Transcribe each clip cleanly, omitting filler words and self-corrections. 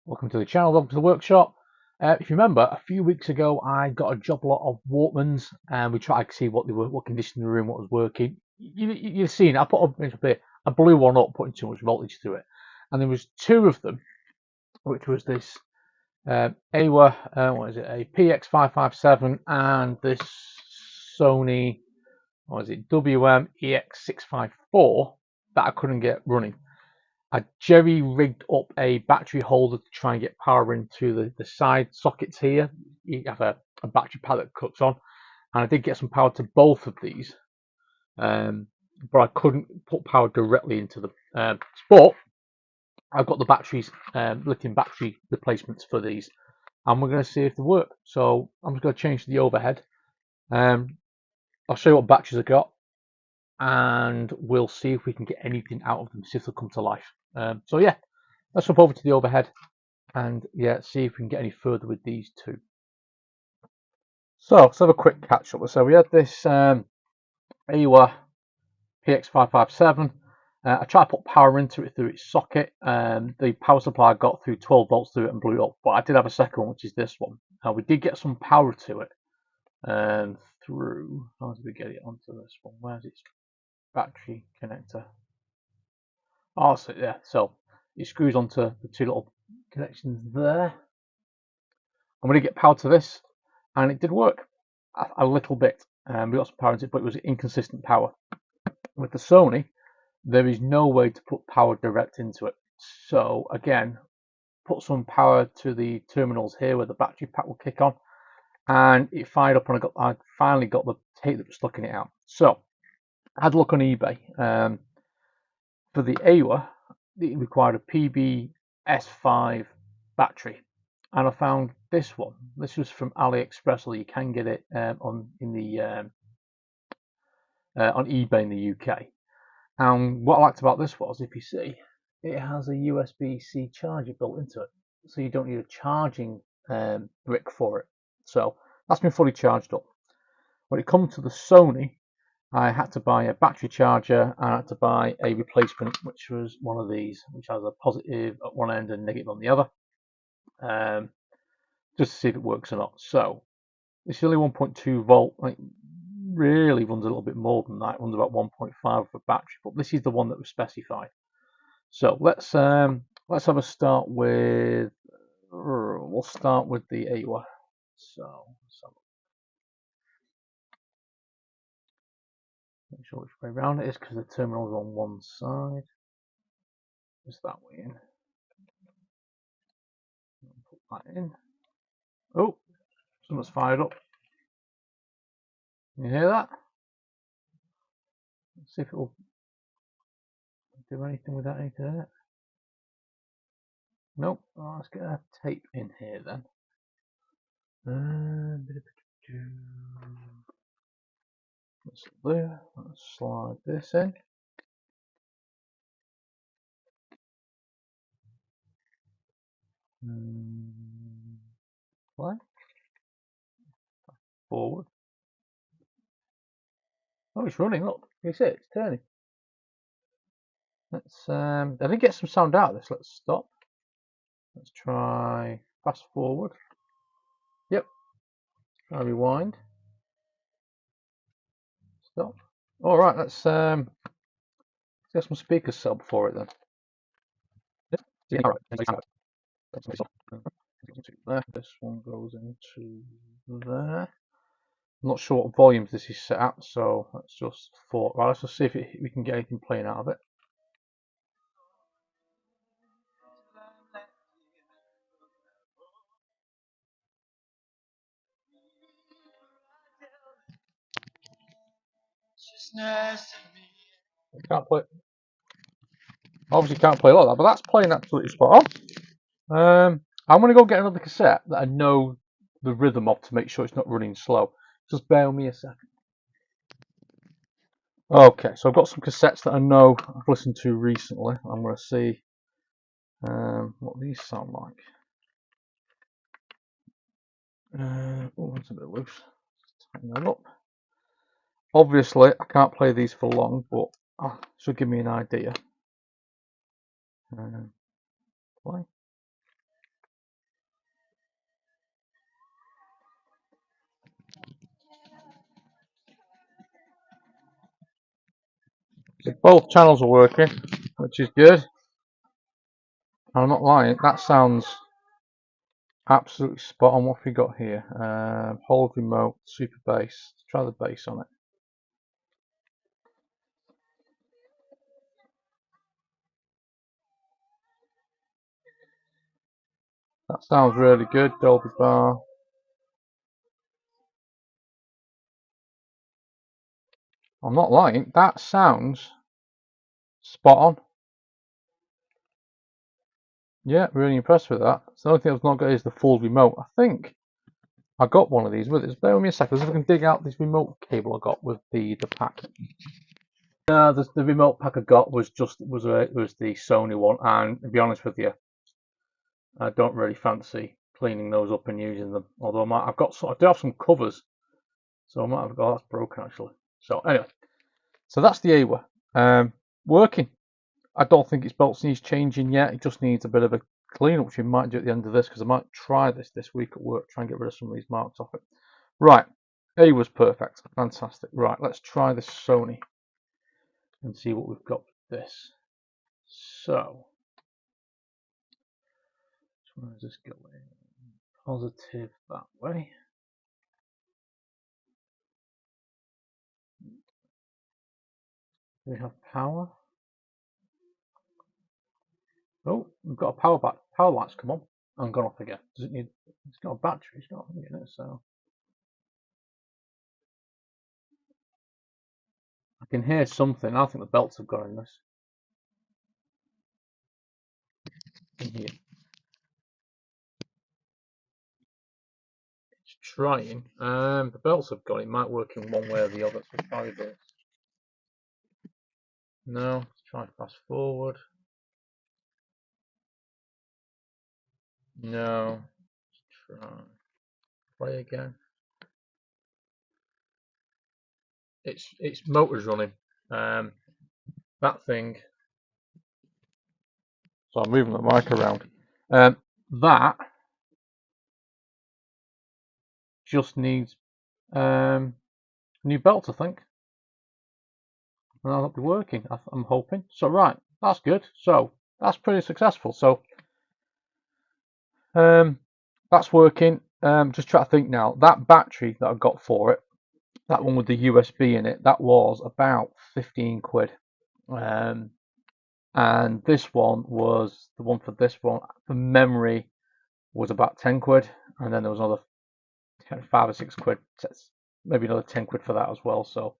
Welcome to the channel, welcome to the workshop. If you remember, a few weeks ago I got a job lot of Walkmans and we tried to see what they were, what condition they were in, what was working. You've seen, I put a bit, I blew one up, putting too much voltage to it. And there was two of them, which was this Aiwa, what is it, a PX557 and this Sony, what is it, WM-EX654 that I couldn't get running. I jerry rigged up a battery holder to try and get power into the side sockets here. You have a battery pad that cuts on, and I did get some power to both of these, but I couldn't put power directly into them. But I've got the batteries, lithium battery replacements for these, and we're going to see if they work. So I'm just going to change the overhead. I'll show you what batteries I got, and we'll see if we can get anything out of them, see if they'll come to life. So yeah, let's jump over to the overhead and yeah, see if we can get any further with these two. So let's have a quick catch up. So we had this Aiwa PX557. I tried to put power into it through its socket. The power supply got through 12 volts through it and blew it up. But I did have a second one, which is this one. We did get some power to it through. How did we get it onto this one? Where's its battery connector? Oh, so yeah. So it screws onto the two little connections there. I'm going to get power to this, and it did work a little bit. We got some power into it, but it was inconsistent power. With the Sony, there is no way to put power direct into it. So again, put some power to the terminals here where the battery pack will kick on, and it fired up, and I finally got the tape that was stuck in it out. So I had a look on eBay. For the Aiwa, it required a PB-S5 battery, and I found this one. This was from AliExpress, or you can get it on eBay in the UK. And what I liked about this was, if you see, it has a USB-C charger built into it, so you don't need a charging brick for it. So that's been fully charged up. When it comes to the Sony, I had to buy a battery charger and I had to buy a replacement, which was one of these, which has a positive at one end and negative on the other, just to see if it works or not. So it's only 1.2 volt. Like, really runs a little bit more than that. It runs about 1.5 for battery, but this is the one that was specified. So let's have a start with. We'll start with the Aiwa. So make sure which way around it is, because the terminal is on one side. Just that way in. Put that in. Oh, something's fired up. Can you hear that? Let's see if it will do anything without anything in it. Nope. Oh, let's get a tape in here then. Let's slide this in. Play. Forward. Oh, it's running. Look, you see it? It's turning. Let's. I did get some sound out of this. Let's stop. Let's try fast forward. Yep. Try rewind. Stop. All right. Let's get some speakers set up for it then. Yeah. All right. This one goes into there. I'm not sure what volumes this is set at, so let's just right, let's just see if we can get anything playing out of it. Can't play. Obviously can't play like that, but that's playing absolutely spot on. I'm going to go get another cassette that I know the rhythm of to make sure it's not running slow. Just bear with me a second. Okay, so I've got some cassettes that I know I've listened to recently. I'm going to see what these sound like. Oh, it's a bit loose. Just tighten that up. Obviously, I can't play these for long, but it should give me an idea. Play. So both channels are working, which is good. I'm not lying, that sounds absolutely spot on. What have we got here? Hold remote, super bass. Let's try the bass on it. That sounds really good. Dolby bar. I'm not lying, that sounds spot on. Yeah, really impressed with that. So the only thing I've not got is the full remote. I think I got one of these with it. Bear with me a second. See if I can dig out this remote cable I got with the pack. The remote pack I got was the Sony one, and to be honest with you, I don't really fancy cleaning those up and using them. Although I do have some covers, so I might have. Oh, that's broken actually. So anyway, so that's the Aiwa working. I don't think its belts needs changing yet. It just needs a bit of a clean up, which we might do at the end of this, because I might try this week at work, try and get rid of some of these marks off it. Right, Aiwa's perfect, fantastic. Right, let's try this Sony and see what we've got with this. So, where is this going? Positive that way. Do we have power? Oh, we've got a power back. Power lights come on and gone off again. Does it need? It's got a battery. It's got in it, so I can hear something. I think the belts have gone in this. In here. It's trying. The belts have gone. It might work in one way or the other. So try this. No. Let's try fast forward. No. Let's try. Play again. It's motors running. That thing. So I'm moving the mic around. That just needs new belts, I think. And that'll be working, I'm hoping. So right, that's good. So that's pretty successful. So that's working. Just try to think now. That battery that I got for it, that one with the USB in it, that was about 15 quid. And this one was the one for this one. The memory was about 10 quid, and then there was another 5 or 6 quid. Maybe another 10 quid for that as well. So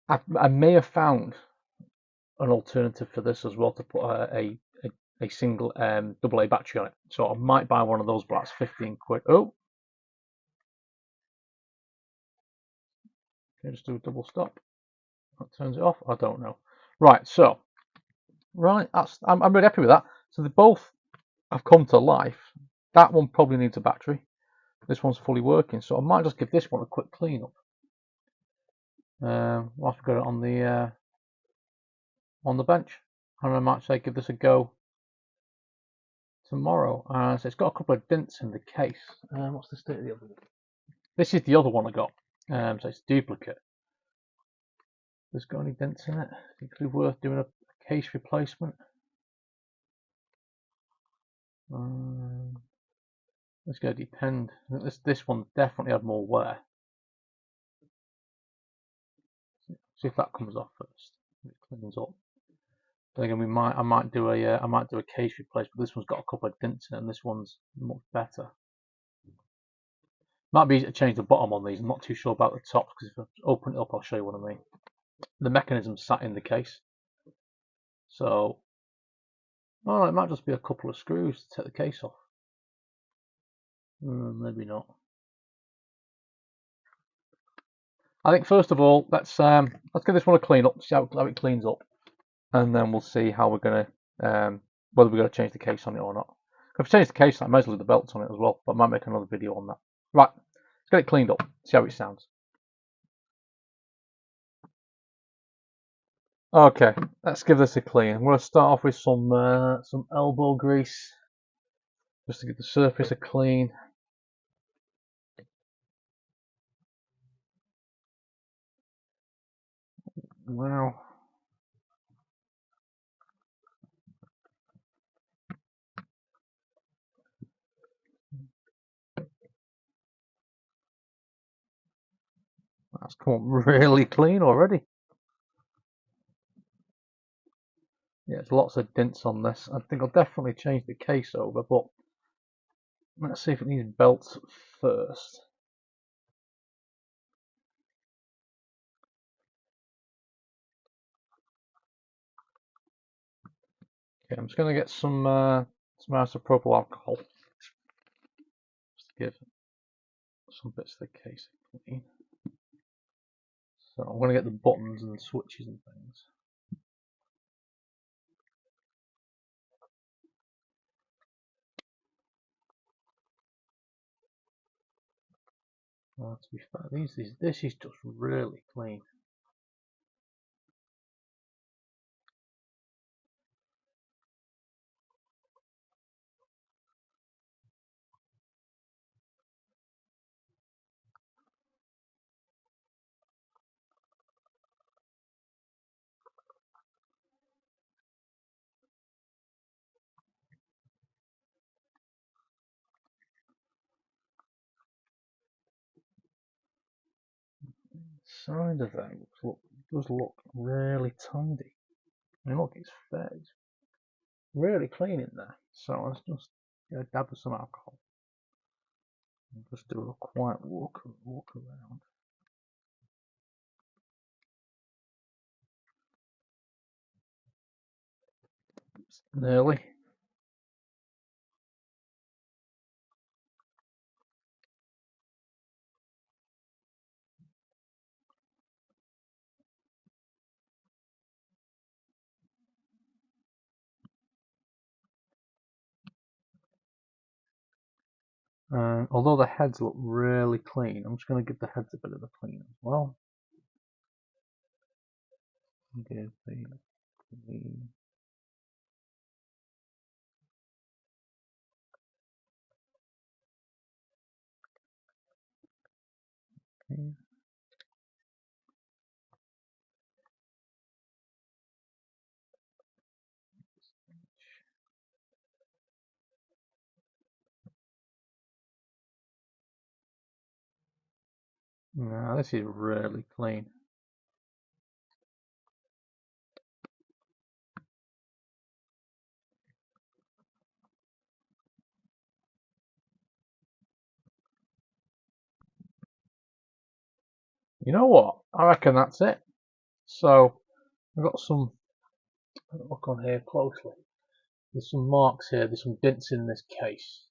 I may have found an alternative for this as well, to put a single AA battery on it. So I might buy one of those, but that's 15 quid. Oh, can I just do a double stop? That turns it off. I don't know. Right, so I'm really happy with that. So they both have come to life. That one probably needs a battery. This one's fully working, so I might just give this one a quick clean up. I'll have to go on the bench, and I might say give this a go tomorrow. So it's got a couple of dents in the case. What's the state of the other one? This is the other one I got. So it's a duplicate. There's got any dents in it? It could be worth doing a case replacement. It's going to depend. This one definitely had more wear. See if that comes off first. It cleans up. Then again, I might do a case replacement. This one's got a couple of dents in it, and this one's much better. Might be easy to change the bottom on these. I'm not too sure about the tops, because if I open it up, I'll show you what I mean. The mechanism sat in the case, so it might just be a couple of screws to take the case off. Maybe not. I think first of all, let's give this one a clean up, see how it cleans up, and then we'll see how we're gonna whether we're gonna change the case on it or not. If I change the case, I might as well do the belts on it as well, but I might make another video on that. Right, let's get it cleaned up, see how it sounds. Okay, let's give this a clean. I'm going to start off with some elbow grease, just to get the surface a clean. Wow, That's come up really clean already. Yeah, there's lots of dents on this. I think I'll definitely change the case over, but let's see if it needs belts first. Okay, I'm just going to get some isopropyl alcohol just to give some bits of the case a clean. So I'm going to get the buttons and the switches and things. To be fair, this is just really clean. Side of that does look really tidy. I mean, look, it's fair. It's really clean in there. So let's just get a dab of some alcohol and just do a quiet walk around. Nearly. Although the heads look really clean, I'm just going to give the heads a bit of a clean as well. Give the clean. Okay. Now this is really clean. You know what? I reckon that's it. So I've got some. Look on here closely. There's some marks here. There's some dents in this case.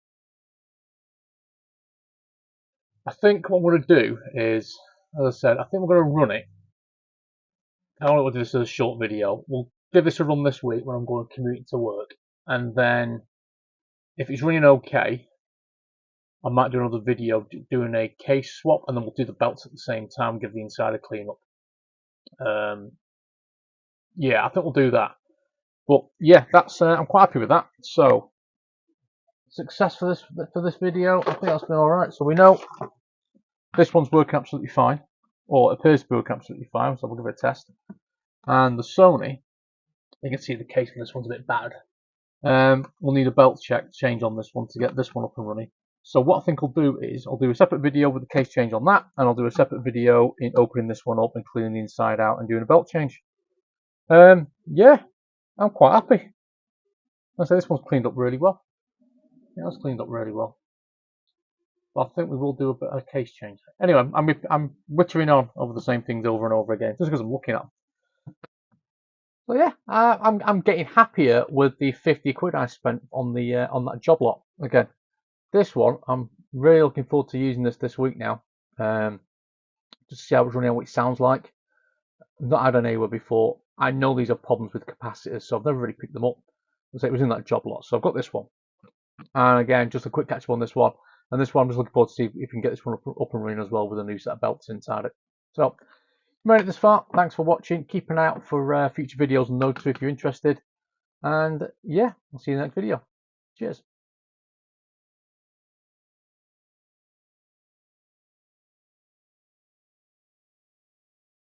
I think what I'm going to do is, as I said, I think we're going to run it. I don't want to do this as a short video. We'll give this a run this week when I'm going commuting to work, and then if it's running okay, I might do another video doing a case swap, and then we'll do the belts at the same time, give the inside a clean up. Yeah, I think we'll do that. But yeah, that's I'm quite happy with that. So success for this video. I think that's been all right. So we know this one's working absolutely fine, or it appears to be working absolutely fine. So we'll give it a test. And the Sony, you can see the case on this one's a bit bad. We'll need a belt change on this one to get this one up and running. So what I think I'll do is I'll do a separate video with the case change on that, and I'll do a separate video in opening this one up and cleaning the inside out and doing a belt change. Yeah, I'm quite happy. I say this one's cleaned up really well. Yeah, it's cleaned up really well. But I think we will do a bit of a case change. Anyway, I'm wittering on over the same things over and over again just because I'm looking at them. So yeah, I'm getting happier with the 50 quid I spent on that job lot. Again, this one I'm really looking forward to using this week now. Just to see how it's running and what it sounds like. I've not had an Aiwa before. I know these are problems with capacitors, so I've never really picked them up. So it was in that job lot, so I've got this one. And again, just a quick catch up on this one. And this one, I'm just looking forward to see if we can get this one up and running as well with a new set of belts inside it. So, if you made it this far, thanks for watching. Keep an eye out for future videos and notes if you're interested. And yeah, I'll see you in the next video. Cheers.